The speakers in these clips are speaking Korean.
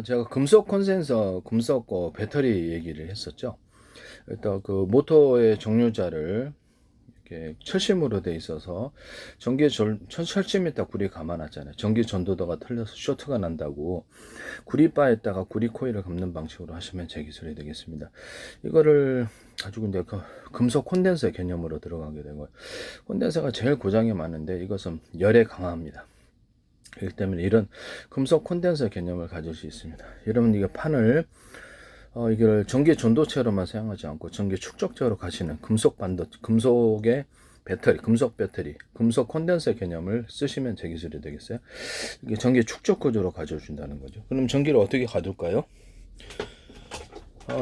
제가 금속 콘센서, 금속 배터리 얘기를 했었죠. 일단 그 모터의 종류자를 이렇게 철심으로 돼 있어서 철심에 딱 구리 감아놨잖아요. 전기 전도도가 틀려서 쇼트가 난다고 구리바에다가 구리 코일을 감는 방식으로 하시면 제 기술이 되겠습니다. 이거를 가지고 이제 금속 콘덴서 개념으로 들어가게 되고요. 콘덴서가 제일 고장이 많은데 이것은 열에 강합니다. 그렇기 때문에 이런 금속 콘덴서 개념을 가질 수 있습니다. 여러분 이게 판을 이걸 전기 전도체로만 사용하지 않고 전기 축적제로 가시는 금속의 배터리, 금속 배터리, 금속 콘덴서 개념을 쓰시면 제 기술이 되겠어요. 이게 전기 축적 구조로 가져준다는 거죠. 그럼 전기를 어떻게 가둘까요?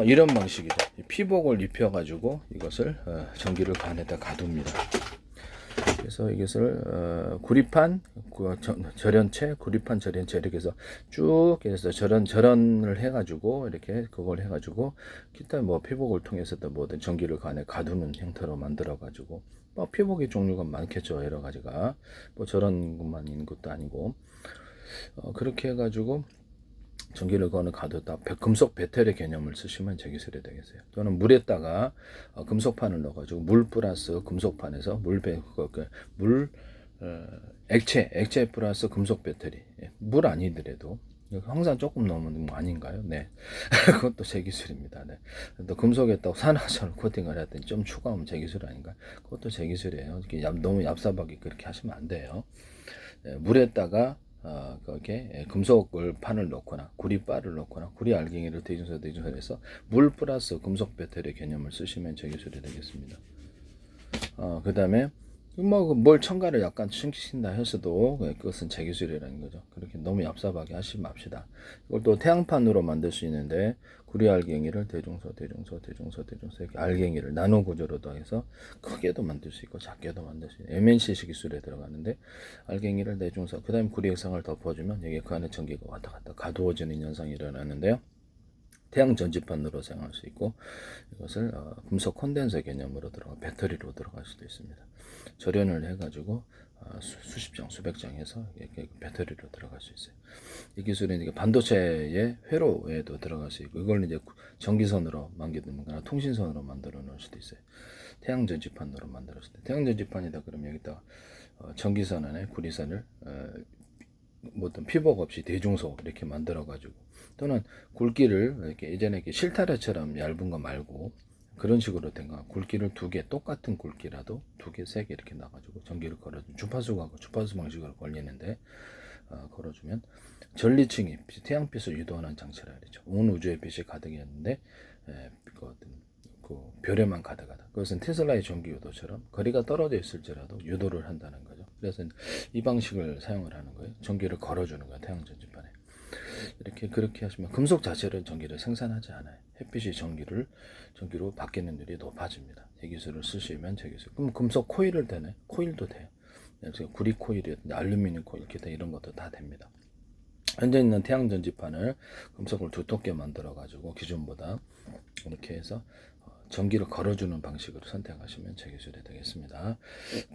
이런 방식이죠. 피복을 입혀가지고 이것을 전기를 그 안에다 가둡니다. 그래서 이것을 구리판, 절연체, 구리판 절연체 이렇게 해서 쭉 해서 절연을 해가지고 이렇게 그걸 해가지고 기타 뭐 피복을 통해서도 뭐든 전기를 그 안에 가두는 형태로 만들어가지고 뭐 피복의 종류가 많겠죠. 여러 가지가 뭐 저런 것만 있는 것도 아니고 그렇게 해가지고 전기를 거는 가뒀다 금속 배터리 개념을 쓰시면 제 기술이 되겠어요. 또는 물에다가 금속판을 넣어가지고 물 플러스 금속판에서 물 액체 플러스 금속 배터리 물 아니더라도 항상 조금 넣으면 뭐 아닌가요? 네, 그것도 제 기술입니다. 네, 또 금속에다가 산화철 코팅을 해야 좀 추가하면 제 기술 아닌가? 그것도 제 기술이에요. 이렇게 너무 얍삽하게 그렇게 하시면 안 돼요. 네, 물에다가 그렇게 금속을 판을 넣거나 구리바를 넣거나 구리 알갱이를 대중설해서 물 플러스 금속 배터리 개념을 쓰시면 제 기술이 되겠습니다. 그 다음에 뭘 첨가를 약간 시킨다 해서도 그것은 제 기술이라는 거죠. 그렇게 너무 얍삽하게 하지 맙시다. 이걸 또 태양판으로 만들 수 있는데 구리 알갱이를 대중소 이렇게 알갱이를 나노 구조로도 해서 크게도 만들 수 있고 작게도 만들 수 있는 MNC식 기술에 들어가는데 알갱이를 대중소 그 다음에 구리 액상을 덮어주면 여기 그 안에 전기가 왔다 갔다 가두어지는 현상이 일어나는데요. 태양 전지판으로 사용할 수 있고 이것을 금속 콘덴서 개념으로 들어가 배터리로 들어갈 수도 있습니다. 절연을 해가지고 수십 장, 수백 장 해서 배터리로 들어갈 수 있어요. 이 기술은 이제 반도체의 회로에도 들어갈 수 있고 이걸 이제 전기선으로 만들거나 통신선으로 만들어 놓을 수도 있어요. 태양 전지판으로 만들었을 때 태양 전지판이다 그러면 여기다 전기선 안에 구리선을 뭐 어떤 피복 없이 대중소 이렇게 만들어 가지고 또는 굵기를 이렇게 예전에 이렇게 실타래처럼 얇은 거 말고 그런 식으로 된 거 굵기를 두 개 똑같은 굵기라도 두 개, 세 개 이렇게 나가지고 전기를 걸어주면 주파수 방식으로 걸리는데 걸어주면 전리층이 태양빛을 유도하는 장치라 그러죠. 온 우주의 빛이 가득이었는데 그 별에만 가득하다. 그것은 테슬라의 전기 유도처럼 거리가 떨어져 있을지라도 유도를 한다는 거죠. 그래서 이 방식을 사용을 하는 거예요. 전기를 걸어주는 거예요. 태양 전지판에. 이렇게 그렇게 하시면 금속 자체는 전기를 생산하지 않아요. 햇빛이 전기로 바뀌는 일이 높아집니다. 이 기술을 쓰시면 제 기술. 그럼 금속 코일을 되네. 코일도 돼요. 구리 코일이든지 알루미늄 코일 기타 이런 것도 다 됩니다. 현재 있는 태양 전지판을 금속을 두텁게 만들어 가지고 기존보다 이렇게 해서 전기를 걸어주는 방식으로 선택하시면 제 기술이 되겠습니다.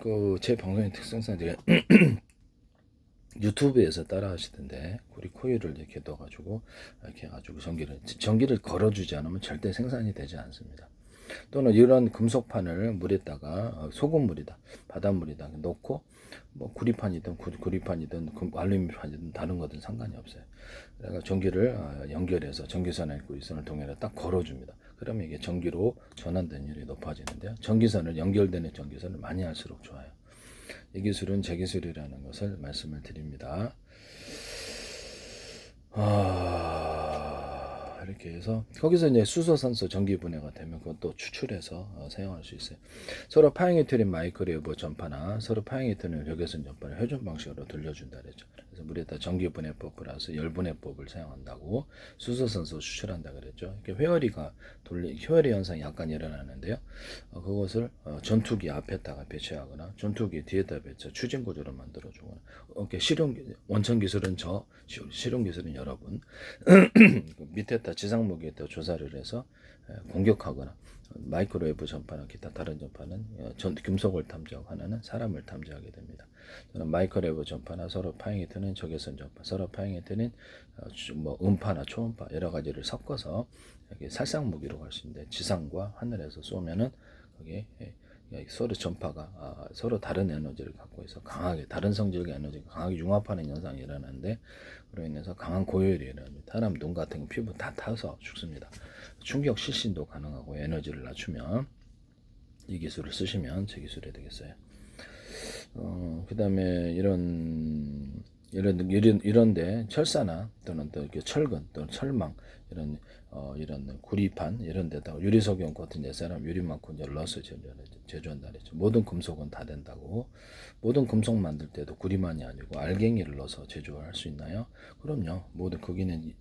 그 제 방송의 특성상 제가 유튜브에서 따라 하시던데 구리 코일을 이렇게 넣어가지고 이렇게 해가지고 전기를 걸어주지 않으면 절대 생산이 되지 않습니다. 또는 이런 금속판을 물에다가 소금물이다 바닷물이다 넣고 뭐 구리판이든 알루미늄판이든 다른 거든 상관이 없어요. 그래서 전기를 연결해서 전기선을 구리선을 통해서 딱 걸어줍니다. 그러면 이게 전기로 전환된 일이 높아지는데요. 전기선을 연결되는 전기선을 많이 할수록 좋아요. 이 기술은 제 기술이라는 것을 말씀을 드립니다. 이렇게 해서 거기서 이제 수소산소 전기 분해가 되면 그것도 추출해서 사용할 수 있어요. 서로 파형이 틀린 마이크로웨이브 전파나 서로 파형이 틀린 적외선 전파를 회전 방식으로 돌려준다 그랬죠. 그래서 물에다 전기 분해법 플러스 열 분해법을 사용한다고 수소산소 추출한다 그랬죠. 이렇게 회오리 현상이 약간 일어나는데요. 그것을 전투기 앞에다가 배치하거나 전투기 뒤에다 배치 추진 구조로 만들어주거나 이렇게 원천 기술은 실용 기술은 여러분 밑에다 지상무기에다 조사를 해서 공격하거나 마이크로웨이브 전파나 기타 다른 전파는 금속을 탐지하고 하나는 사람을 탐지하게 됩니다. 또는 마이크로웨이브 전파나 서로 파행이 트는 적외선 전파, 서로 파행이 트는 뭐 음파나 초음파 여러 가지를 섞어서 살상 무기로 할 수 있는데 지상과 하늘에서 쏘면은 거기에 서로 전파가 서로 다른 에너지를 갖고 있어 강하게 다른 성질의 에너지가 강하게 융합하는 현상이 일어나는데 그로 인해서 강한 고열이 일어납니다. 사람 눈 같은 피부 다 타서 죽습니다. 충격 실신도 가능하고 에너지를 낮추면 이 기술을 쓰시면 제 기술이 되겠어요. 그 다음에 이런데 철사나 또는 또 철근 또는 철망 이런 구리판 이런 데다가 유리석용 같은 옛사람 유리만큼 열러서 제조한다 그랬죠. 모든 금속은 다 된다고. 모든 금속 만들 때도 구리만이 아니고 알갱이를 넣어서 제조할 수 있나요? 그럼요. 모든 거기는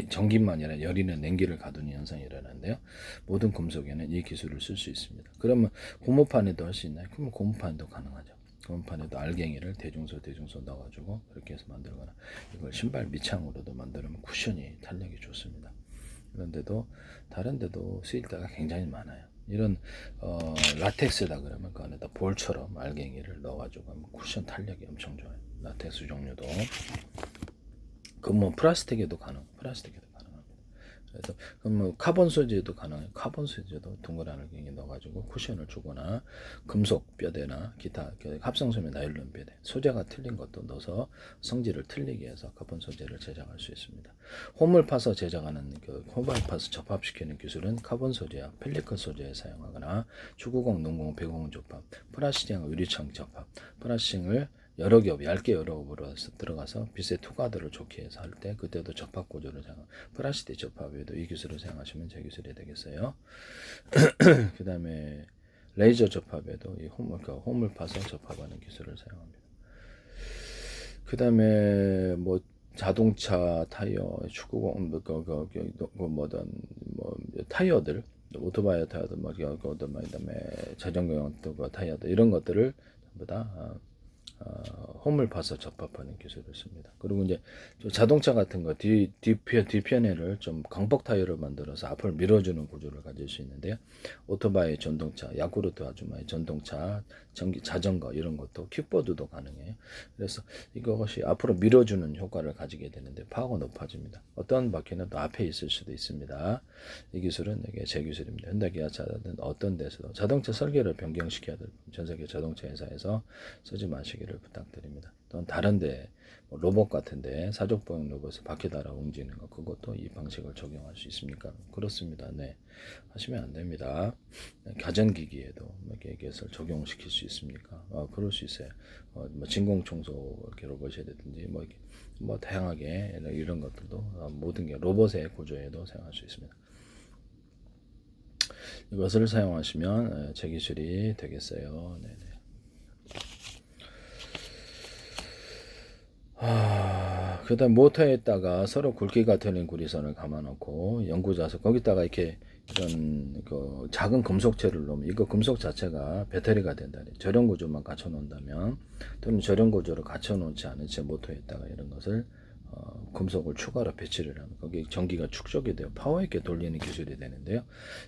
전기만 아니라 열이나 냉기를 가두는 현상이 일어나는데요. 모든 금속에는 이 기술을 쓸 수 있습니다. 그러면 고무판에도 할 수 있나요? 그러면 고무판도 가능하죠. 고무판에도 알갱이를 대중소 넣어가지고 그렇게 해서 만들거나 이걸 신발 밑창으로도 만들면 쿠션이 탄력이 좋습니다. 그런데도 다른 데도 쓰일 때가 굉장히 많아요. 이런 라텍스다 그러면 그 안에다 볼처럼 알갱이를 넣어가지고 하면 쿠션 탄력이 엄청 좋아요. 라텍스 종류도 그 뭐 플라스틱에도 가능합니다. 그래서 그럼 뭐 카본 소재도 가능해요. 카본 소재도 둥그란 알갱이 넣어가지고 쿠션을 주거나 금속 뼈대나 기타 합성소매 나일론 뼈대 소재가 틀린 것도 넣어서 성질을 틀리게 해서 카본 소재를 제작할 수 있습니다. 홈을 파서 제작하는 홈을 파서 접합시키는 기술은 카본 소재와 펠리클 소재에 사용하거나 축구공, 농공, 배구공 접합, 프라시팅과 유리창 접합, 프라싱을 여러 겹, 얇게 여러 겹으로 들어가서 빛의 투과도를 좋게 해서 할 때 그때도 접합 구조를 사용. 프라시티 접합에도 이 기술을 사용하시면 제 기술이 되겠어요. 그 다음에 레이저 접합에도 이 홈을 파서 접합하는 기술을 사용합니다. 그 다음에 뭐 자동차 타이어, 축구공, 뭐든 뭐 타이어들, 오토바이 타이어들, 뭐 그다음에 자전거용 타이어들 이런 것들을 전부 다 홈을 봐서 접합하는 기술을 씁니다. 그리고 이제 자동차 같은 거 뒤편에를 좀 광폭 타이어를 만들어서 앞을 밀어주는 구조를 가질 수 있는데요. 오토바이 전동차, 야쿠르트 아주마의 전동차, 자전거 이런 것도 킥보드도 가능해요. 그래서 이것이 앞으로 밀어주는 효과를 가지게 되는데 파워가 높아집니다. 어떤 바퀴는 또 앞에 있을 수도 있습니다. 이 기술은 이게 제 기술입니다. 현대기아차든 어떤 데서도 자동차 설계를 변경시켜야 될 전 세계 자동차 회사에서 쓰지 마시기를 부탁드립니다. 또는 다른데 뭐 로봇 같은데 사족보행 로봇을 바퀴 달아 움직이는 거 그것도 이 방식을 적용할 수 있습니까? 그렇습니다. 네, 하시면 안 됩니다. 가전기기에도 이것을 적용시킬 수 있습니까? 그럴 수 있어요. 뭐 진공청소 이렇게 로봇이 되든지 뭐 다양하게 이런 것들도 모든 게 로봇의 구조에도 사용할 수 있습니다. 이것을 사용하시면 제 기술이 되겠어요. 네네. 그 다음 모터에다가 서로 굵기가 틀린 구리선을 감아놓고 연구자석 거기다가 이렇게 이런 작은 금속체를 넣으면 이거 금속 자체가 배터리가 된다. 저렴 구조만 갖춰 놓는다면 또는 저렴 구조를 갖춰 놓지 않은 채 모터에다가 이런 것을 금속을 추가로 배치를 하면 거기 전기가 축적이 돼요. 파워 있게 돌리는 기술이 되는데요.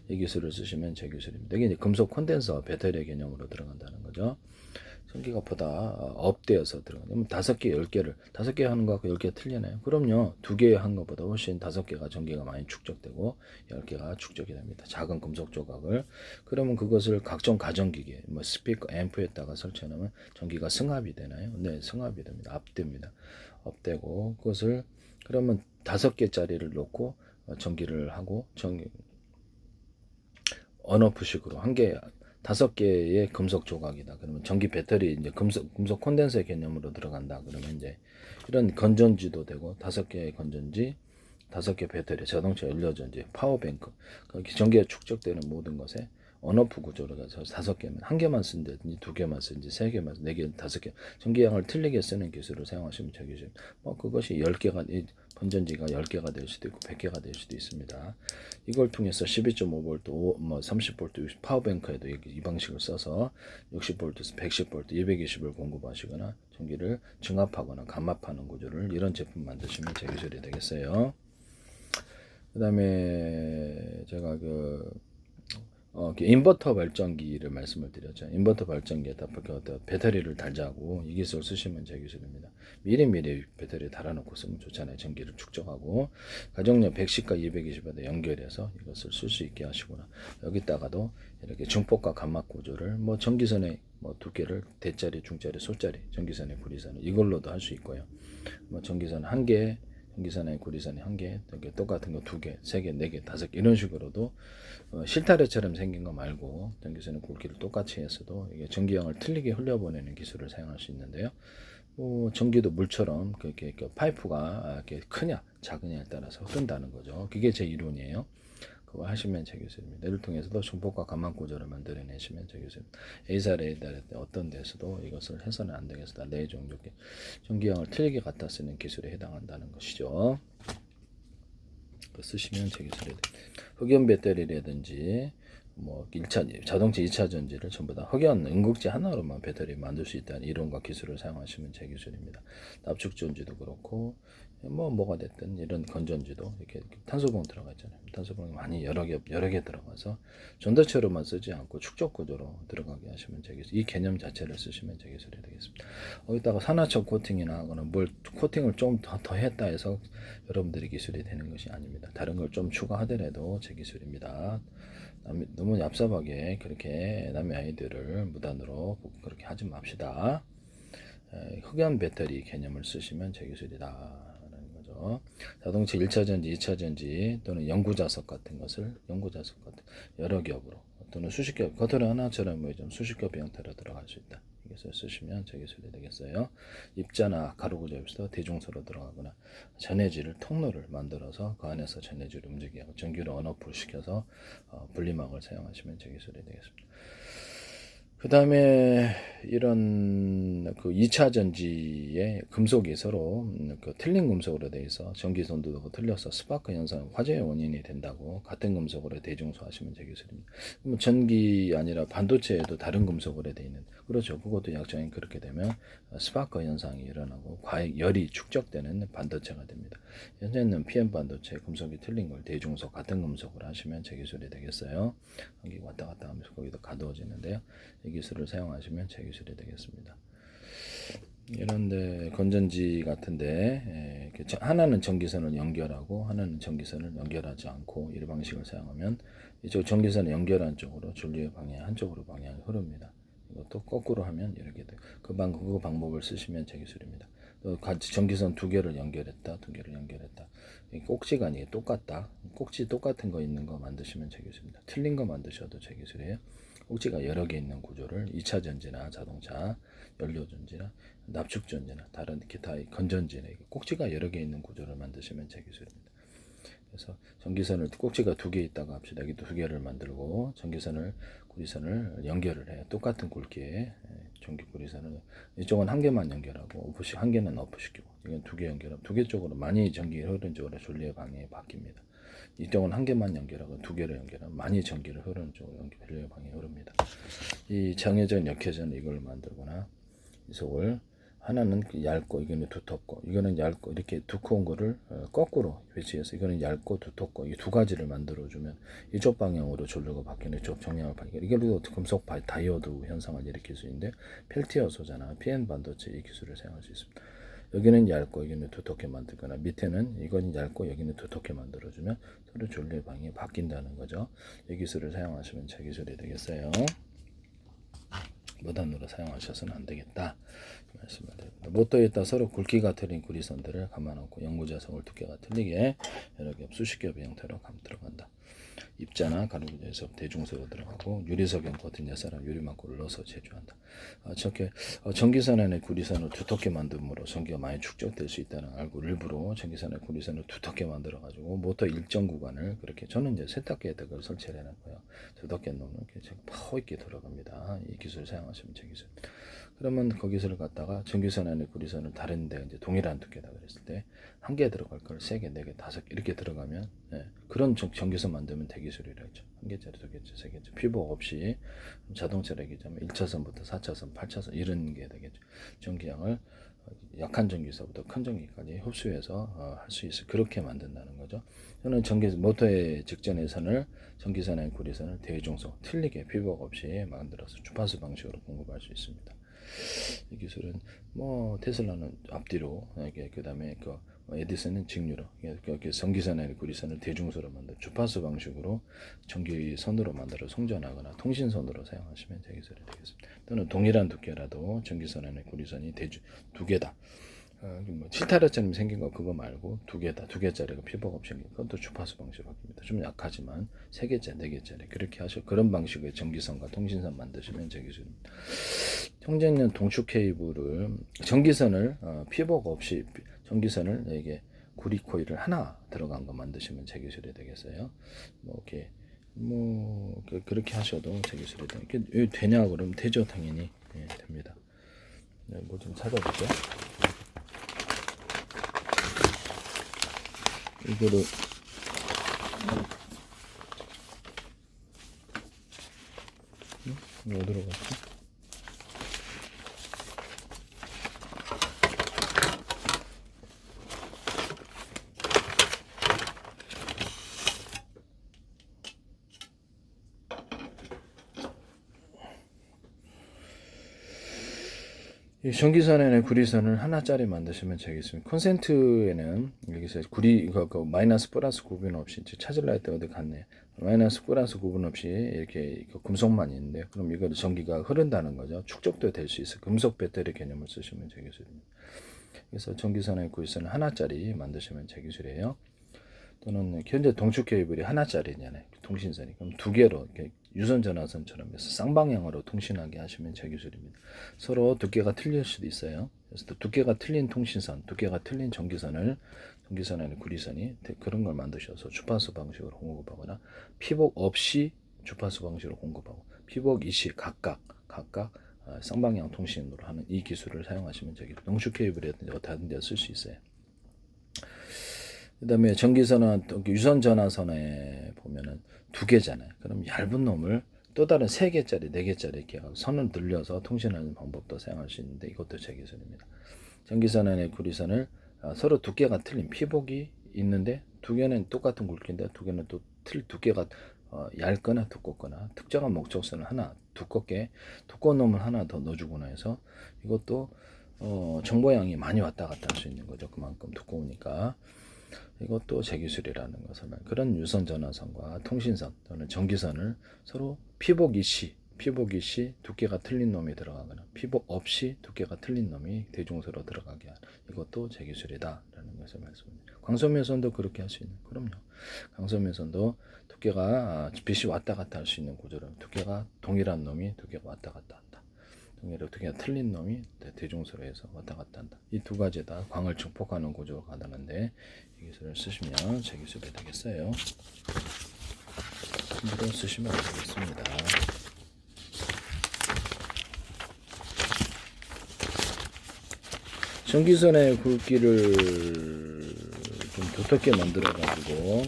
이 기술을 쓰시면 제 기술입니다. 이게 이제 금속 콘덴서 배터리 개념으로 들어간다는 거죠. 전기가 보다 업되어서 들어가면 5개, 10개를 5개 하는 거하고 10개 틀리나요? 그럼요. 2개 한 것보다 훨씬 5개가 전기가 많이 축적되고 10개가 축적이 됩니다. 작은 금속 조각을 그러면 그것을 각종 가전기기, 뭐 스피커, 앰프에다가 설치해 놓으면 전기가 승합이 되나요? 네, 승합이 됩니다. 압됩니다. 업되고 그것을 그러면 5개짜리를 놓고 전기를 하고 언오프식으로 한 개 5개의 금속 조각이다. 그러면 전기 배터리 이제 금속 콘덴서 개념으로 들어간다. 그러면 이제 이런 건전지도 되고 5개의 건전지, 5개 배터리, 자동차 연료전지, 파워뱅크, 거기 전기가 축적되는 모든 것에 언오프 구조로 해서 5개면 1개만 쓴다든지 2개만 쓰든지 3개만 4개, 5개 전기량을 틀리게 쓰는 기술을 사용하시면 되겠죠. 그것이 10개가 건전지가 10개가 될 수도 있고 100개가 될 수도 있습니다. 이걸 통해서 12.5V, 30V 파워뱅크에도 이 방식을 써서 60V, 110V, 220을 공급하시거나 전기를 증압하거나 감압하는 구조를 이런 제품 만드시면 제 기술이 되겠어요. 그 다음에 제가 인버터 발전기를 말씀을 드렸죠. 인버터 발전기에다 배터리를 달자고 이 기술 쓰시면 제 기술입니다. 미리미리 배터리 달아놓고 쓰면 좋잖아요. 전기를 축적하고 가정용 110과 220에다 연결해서 이것을 쓸 수 있게 하시거나 여기다가도 이렇게 중폭과 간막 구조를 뭐 전기선에 뭐 두께를 대짜리, 중짜리, 소짜리, 전기선의 구리선을 이걸로도 할 수 있고요. 뭐 전기선 한 개, 전기선의 구리선이 한 개, 똑같은 거 두 개, 세 개, 네 개, 다섯 개 이런 식으로도 실타래처럼 생긴 거 말고 전기선의 굵기를 똑같이 했어도 이게 전기형을 틀리게 흘려보내는 기술을 사용할 수 있는데요. 전기도 물처럼 그렇게 파이프가 이렇게 크냐 작으냐에 따라서 흐른다는 거죠. 그게 제 이론이에요. 그거 하시면 제 기술입니다. 이를 통해서도 중폭과 간막 구조를 만들어내시면 제 기술입니다. A사례에 따라 어떤 데서도 이것을 해서는 안 되겠다. 내 종족의 전기형을 틀리게 갖다 쓰는 기술에 해당한다는 것이죠. 쓰시면 제 기술이 됩니다. 흑연 배터리라든지 뭐 1차 자동차 2차 전지를 전부 다 흑연 응극지 하나로만 배터리 만들 수 있다는 이론과 기술을 사용하시면 제 기술입니다. 납축 전지도 그렇고 뭐가 됐든 이런 건전지도 이렇게 탄소봉 들어가 있잖아요. 탄소봉이 많이 여러 개 들어가서 전도체로만 쓰지 않고 축적 구조로 들어가게 하시면 제 기술. 이 개념 자체를 쓰시면 제 기술이 되겠습니다. 거기다가 산화철 코팅이나 하거나 뭘 코팅을 좀 더 했다 해서 여러분들이 기술이 되는 것이 아닙니다. 다른 걸 좀 추가하더라도 제 기술입니다. 너무 얍삽하게 그렇게 남의 아이들을 무단으로 그렇게 하지 맙시다. 흑연 배터리 개념을 쓰시면 제 기술이다라는 거죠. 자동차 1차 전지, 2차 전지 또는 연구자석 같은 것을 연구자석 같은 여러 겹으로 또는 수십 겹 겉으로 하나처럼 보이지만 수십 겹 형태로 들어갈 수 있다. 이것을 쓰시면 제 기술이 되겠어요. 입자나 가로구조에서 대중소로 들어가거나 전해질을 통로를 만들어서 그 안에서 전해질을 움직이게 하고 전기를 언오프 시켜서 분리막을 사용하시면 제 기술이 되겠습니다. 그 다음에 이런 그 2차 전지의 금속이 서로 그 틀린 금속으로 되어 있어 전기 전도가 틀려서 스파크 현상, 화재의 원인이 된다고 같은 금속으로 대중소하시면 제 기술입니다. 그러면 전기 아니라 반도체에도 다른 금속으로 되어 있는 그렇죠. 그것도 약정이 그렇게 되면 스파크 현상이 일어나고 열이 축적되는 반도체가 됩니다. 현재는 PM 반도체 금속이 틀린 걸 대중소 같은 금속으로 하시면 제 기술이 되겠어요. 전기 왔다 갔다 하면서 거기도 가두어지는데요. 이 기술을 사용하시면 제 기술이 되겠습니다. 이런데 건전지 같은데 하나는 전기선을 연결하고 하나는 전기선을 연결하지 않고 이 방식을 사용하면 이쪽 전기선을 연결한 쪽으로 전류의 방향 한쪽으로 방향이 흐릅니다. 이것도 거꾸로 하면 이렇게 돼요. 그 방법을 쓰시면 제 기술입니다. 또 같이 전기선 두 개를 연결했다. 꼭지가 아니게 똑같다. 꼭지 똑같은 거 있는 거 만드시면 제 기술입니다. 틀린 거 만드셔도 제 기술이에요. 꼭지가 여러 개 있는 구조를 2차 전지나 자동차, 연료 전지나 납축 전지나 다른 기타 건전지나 꼭지가 여러 개 있는 구조를 만드시면 제 기술입니다. 그래서 전기선을 꼭지가 두 개 있다고 합시다. 여기 두 개를 만들고 전기선을 구리선을 연결을 해요. 똑같은 굵기의 전기 구리선을 이쪽은 한 개만 연결하고 한 개는 오프시키고 이건 두 개 연결하고 두 개 쪽으로 많이 전기 흐르는 쪽으로 전류의 방향이 바뀝니다. 이쪽은 한 개만 연결하고 두 개를 연결하면 많이 전기를 흐르는 쪽으로 전류의 방향이 흐릅니다. 이 정해진 역회전 이걸 만들거나 이 속을 하나는 얇고 이거는 두텁고 이거는 얇고 이렇게 두꺼운 거를 거꾸로 배치해서 이거는 얇고 두텁고 이 두 가지를 만들어주면 이쪽 방향으로 전류가 바뀌는 이쪽 정량을 바뀌는 이게 금속 다이오드 현상을 일으킬 수 있는데 펠티어 소재나 PN 반도체 이 기술을 사용할 수 있습니다. 여기는 얇고 여기는 두텁게 만들거나 밑에는 이건 얇고 여기는 두텁게 만들어주면 서로 전류의 방향이 바뀐다는 거죠. 이 기술을 사용하시면 제 기술이 되겠어요. 무단으로 사용하셔서는 안 되겠다 말씀을 드립니다. 모터에다 서로 굵기가 틀린 구리선들을 감아놓고 연구자석을 두께가 틀리게 여러 겹 수십 겹의 형태로 들어간다. 입자나 가로구조에서 대중소로 들어가고 유리석형 버튼 여사람 유리막고를 넣어서 제조한다. 저렇게 전기선 안에 구리선을 두텁게 만듦으로 전기가 많이 축적될 수 있다는 알고 일부러 전기선 안에 구리선을 두텁게 만들어 가지고 모터 일정 구간을 그렇게 저는 이제 세탁기에다 그걸 설치를 해놨고요. 두텁게 놓으면 이렇게 파워 있게 들어갑니다. 이 기술을 사용하시면 제 기술. 그러면 거기서를 갖다가 전기선 안에 구리선을 다른데 이제 동일한 두께다 그랬을 때 한 개 들어갈 걸 세 개, 네 개, 다섯 개 이렇게 들어가면 그런 전기선 만들면 대기술이라 했죠. 한 개짜리, 두 개짜리, 세 개짜리 피복 없이 자동차라 얘기하자면 1차선부터 4차선, 8차선 이런 게 되겠죠. 전기량을 약한 전기서부터 큰 전기까지 흡수해서 할 수 있어 그렇게 만든다는 거죠. 저는 모터의 직전의 전기선의 구리선을 대중소 틀리게 피복 없이 만들어서 주파수 방식으로 공급할 수 있습니다. 이 기술은 뭐 테슬라는 앞뒤로 이게 그다음에 에디슨은 직류로 전기선의 구리선을 대중소로 만든 주파수 방식으로 전기선으로 만들어 송전하거나 통신선으로 사용하시면 제 기술이 되겠습니다. 또는 동일한 두께라도 전기선의 구리선이 두 개다. 뭐 7타르처럼 생긴 거 그거 말고 두 개짜리가 피복 없이 생긴 그것도 주파수 방식으로 바뀝니다. 좀 약하지만 3개짜리, 4개짜리 그렇게 그런 방식의 전기선과 통신선 만드시면 제 기술입니다. 형제는 동축 케이블을 전기선을 피복 없이 전기선을 이게 구리 코일을 하나 들어간 거 만드시면 제 기술이 되겠어요. 뭐 이렇게 그렇게 하셔도 제 기술이 되냐 그러면 되죠 당연히 됩니다. 뭐 좀 찾아보죠. 이거를 어디로 갔지? 이 전기선에는 구리선을 하나짜리 만드시면 되겠습니다. 콘센트에는 여기서 마이너스 플러스 구분 없이 찾으려 했다 어디 갔네. 마이너스 플러스 구분 없이 이렇게 금속만 있는데 그럼 이거 전기가 흐른다는 거죠. 축적도 될 수 있어. 금속 배터리 개념을 쓰시면 되겠습니다. 그래서 전기선의 구리선을 하나짜리 만드시면 제 기술이에요. 또는 현재 동축 케이블이 하나짜리잖아요. 통신선이. 그럼 두 개로 이렇게 유선 전화선처럼 해서 쌍방향으로 통신하게 하시면 제 기술입니다. 서로 두께가 틀릴 수도 있어요. 그래서 두께가 틀린 통신선, 두께가 틀린 전기선의 구리선이 그런 걸 만드셔서 주파수 방식으로 공급하거나 피복 없이 주파수 방식으로 공급하고 피복 이시 각각 쌍방향 통신으로 하는 이 기술을 사용하시면 저기 동축 케이블이라든지 다른 데 쓸 수 있어요. 그 다음에 전기선은 유선 전화선에 보면은 2개잖아요. 그럼 얇은 놈을 또 다른 3개짜리, 4개짜리 이렇게 선을 늘려서 통신하는 방법도 사용할 수 있는데 이것도 제 기술입니다. 전기선의 구리선을 서로 두께가 틀린 피복이 있는데 2개는 똑같은 굵기인데 2개는 또 두께가 얇거나 두껍거나 특정한 목적선을 하나 두꺼운 놈을 하나 더 넣어주거나 해서 이것도 정보양이 많이 왔다 갔다 할 수 있는 거죠. 그만큼 두꺼우니까. 이것도 제 기술이라는 것을 그런 유선 전화선과 통신선 또는 전기선을 서로 피복 이시 두께가 틀린 놈이 들어가거나 피복 없이 두께가 틀린 놈이 대중소로 들어가게 하는 이것도 제 기술이다라는 것을 말씀드립니다. 광소면선도 그렇게 할 수 있는 그럼요. 광소면선도 두께가 빛이 왔다 갔다 할 수 있는 구조로 두께가 동일한 놈이 두께가 왔다 갔다 한다. 두께가 틀린 놈이 대중소로 해서 왔다 갔다 한다. 이 두 가지 다 광을 증폭하는 구조가 가능한데 이 기술을 쓰시면 제 기술이 되겠어요. 함부로 쓰시면 안 되겠습니다. 전기선의 굵기를 좀 두텁게 만들어 가지고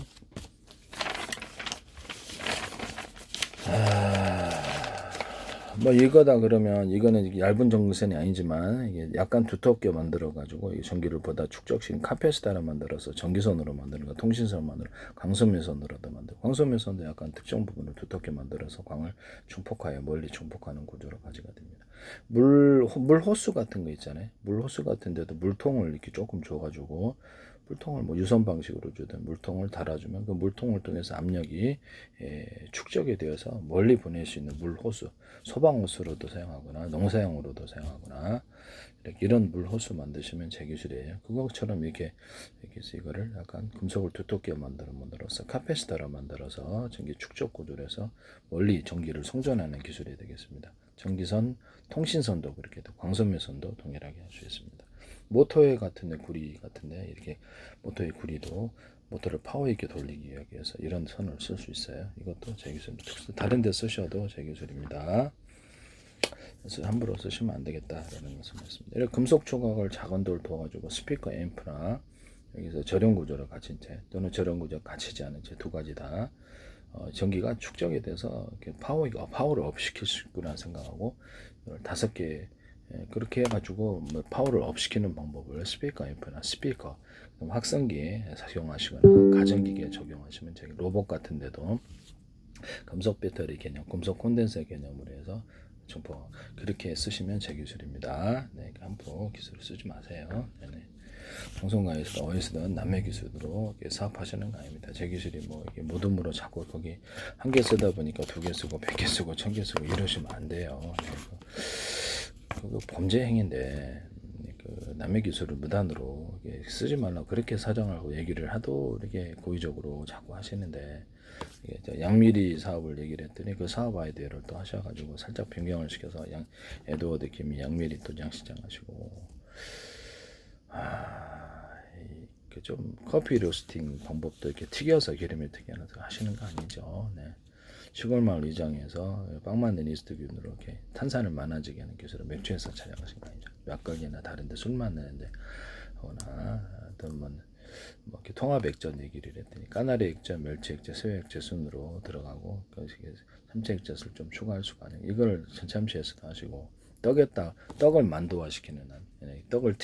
뭐 이거다 그러면 이거는 얇은 전기선이 아니지만 이게 약간 두텁게 만들어 가지고 이 전기를 보다 축적시킨 카페시타를 만들어서 전기선으로 만드는 거 통신선 만들어 광소면선으로도 만들고 광소면선도 약간 특정 부분을 두텁게 만들어서 광을 중폭하여 멀리 중폭하는 구조로 가지가 됩니다. 물 호수 같은 거 있잖아요. 물 호수 같은 데도 물통을 이렇게 조금 줘 가지고 물통을 뭐 유선 방식으로 주든 물통을 달아주면 그 물통을 통해서 압력이 축적이 되어서 멀리 보낼 수 있는 물호수, 소방호수로도 사용하거나 농사용으로도 사용하거나 이런 물호수 만드시면 제 기술이에요. 그것처럼 이렇게 해서 이거를 약간 금속을 두텁게 만들어서 카페시터로 만들어서 전기 축적 구조를 해서 멀리 전기를 송전하는 기술이 되겠습니다. 전기선, 통신선도 그렇게 광선면선도 동일하게 할 수 있습니다. 모터의 같은데 구리 같은데 이렇게 모터의 구리도 모터를 파워 있게 돌리기 위해서 이런 선을 쓸 수 있어요. 이것도 제 기술입니다. 다른 데 쓰셔도 제 기술입니다. 그래서 함부로 쓰시면 안 되겠다라는 것을 말씀드립니다. 이렇게 금속 조각을 작은 돌 부어가지고 스피커 앰프나 여기서 절연 구조를 갖춘 채 또는 절연 구조 갖추지 않은 채 두 가지 다 전기가 축적이 돼서 이렇게 파워를 업 시킬 수 있구나 생각하고 5개 그렇게 해가지고 뭐 파워를 업 시키는 방법을 스피커 앰프나 스피커, 확성기에 사용하시거나 가전기기에 적용하시면 되게 로봇 같은데도 금속 배터리 개념, 금속 콘덴서 개념으로 해서 정보 그렇게 쓰시면 제 기술입니다. 네, 함부 기술을 쓰지 마세요. 네네. 방송가에서도 어디서든 남의 기술으로 사업하시는 거 아닙니다. 제 기술이 뭐 이게 모둠으로 자꾸 거기 한 개 쓰다 보니까 2개 쓰고 100개 쓰고 1000개 쓰고 이러시면 안 돼요. 네, 그거 범죄 행위인데 그 남의 기술을 무단으로 쓰지 말라고 그렇게 사정하고 얘기를 하도 이렇게 고의적으로 자꾸 하시는데 이게 양미리 사업을 얘기를 했더니 그 사업 아이디어를 또 하셔가지고 살짝 변경을 시켜서 에드워드 김이 양미리 또 양시장 하시고 좀 커피 로스팅 방법도 이렇게 튀겨서 기름에 튀겨서 하시는 거 아니죠? 네. 시골 마을 위장에서 빵 만든 이스트균으로 이렇게 탄산을 많아지게 하는 기술을 맥주에서 찾아가신 거 아니죠? 막걸리나 다른데 술 만드는데 거나 어떤 뭐 이렇게 통합 액젓 얘기를 했더니 까나리 액젓, 멸치 액젓, 새우 액젓 순으로 들어가고 삼치 액젓을 좀 추가할 수가 아니고 이걸 전참시에서도 하시고 떡을 만두화 시키는 한 떡을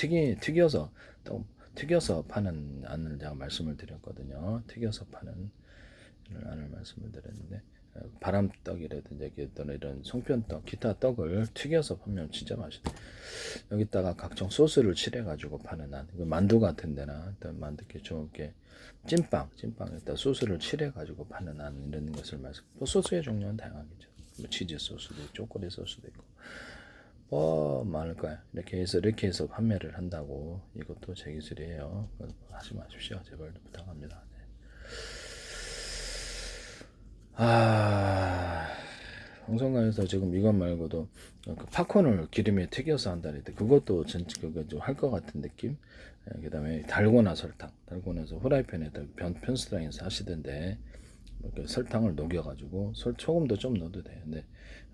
튀겨서 파는 안을 제가 말씀을 드렸거든요. 튀겨서 파는 안을 말씀을 드렸는데 바람떡이라든지 또는 이런 송편떡, 기타 떡을 튀겨서 파면 진짜 맛있다. 여기다가 각종 소스를 칠해가지고 파는 한, 만두 같은 데나 만두 이렇게 좀 이렇게 찐빵에다 소스를 칠해가지고 파는 한 이런 것을 말씀. 또 소스의 종류는 다양하겠죠. 뭐 치즈 소스도 있고, 초콜릿 소스도 있고, 뭐 많을까요? 이렇게 해서 판매를 한다고 이것도 제 기술이에요. 하지 마십시오. 제발 부탁합니다. 네. 방송가에서 지금 이것 말고도 그 팝콘을 기름에 튀겨서 한다는데 그것도 그거 좀 할 것 같은 느낌. 그다음에 달고나 설탕, 달고나서 후라이팬에다 편스라인에서 하시던데 설탕을 녹여가지고 소금도 좀 넣어도 되는데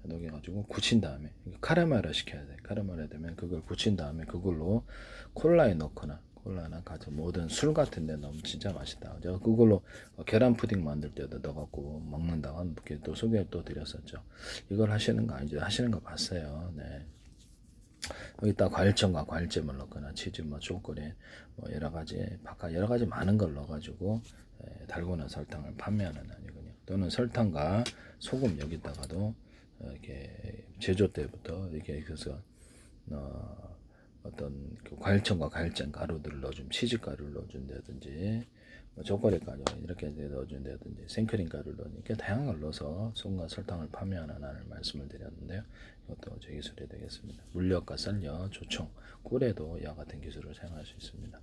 녹여가지고 굳힌 다음에 카라멜을 시켜야 돼. 카라멜이 되면 그걸 굳힌 다음에 그걸로 콜라에 넣거나 콜라나 가져 모든 술 같은 데 넣으면 진짜 맛있다. 제가 그걸로 계란 푸딩 만들 때도 넣어갖고 먹는다고 이렇게 또 소개를 또 드렸었죠. 이걸 하시는 거 아니죠? 하시는 거 봤어요. 네. 여기다 과일청과 과일잼을 넣거나 치즈, 뭐 초콜릿, 뭐 여러 가지 많은 걸 넣어가지고 달고나 설탕을 판매하는 아니군요. 또는 설탕과 소금 여기다가도 이렇게 제조 때부터 이렇게 해서 어떤 그 과일청과 과일잼 가루들을 넣어주면 치즈 가루를 넣어준다든지 뭐 초콜릿 가루 이렇게 넣어준다든지 생크림 가루를 넣으니까 다양한 걸 넣어서 소금과 설탕을 판매하는 안을 말씀을 드렸는데요. 이것도 제 기술이 되겠습니다. 물엿과 쌀엿, 조청, 꿀에도 이와 같은 기술을 사용할 수 있습니다.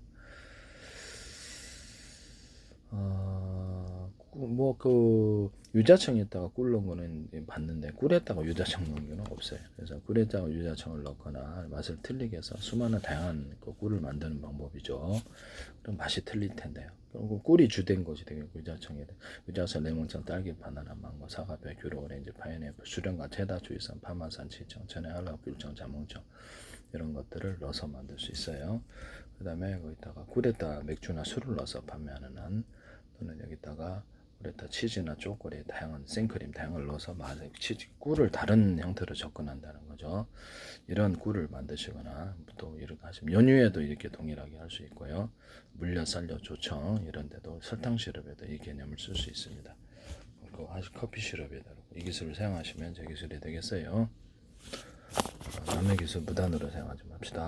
뭐 그 유자청에다가 꿀 넣은 거는 봤는데 꿀에다가 유자청 넣은 경우는 없어요. 그래서 꿀에다가 유자청을 넣거나 맛을 틀리게 해서 수많은 다양한 그 꿀을 만드는 방법이죠. 그럼 맛이 틀릴 텐데요. 그리고 꿀이 주된 것이 되겠고 유자청, 레몬청, 딸기, 바나나, 망고, 사과배, 귤, 오렌지, 파인애플, 수령과 체다, 주의성, 파마산, 치청, 천혜, 한락, 귤청, 자몽청 이런 것들을 넣어서 만들 수 있어요. 그 다음에 거기다가 꿀에다 맥주나 술을 넣어서 판매하는 한 또는 여기다가 꿀에다 치즈나 초콜릿 다양한 생크림 다양한 걸 넣어서 꿀을 다른 형태로 접근한다는 거죠. 이런 꿀을 만드시거나 또 이렇게 하시면 연유에도 이렇게 동일하게 할 수 있고요. 물엿, 쌀엿, 조청 이런 데도 설탕 시럽에도 이 개념을 쓸 수 있습니다. 커피 시럽에도 이 기술을 사용하시면 제 기술이 되겠어요. 남의 기술 무단으로 사용하지 맙시다.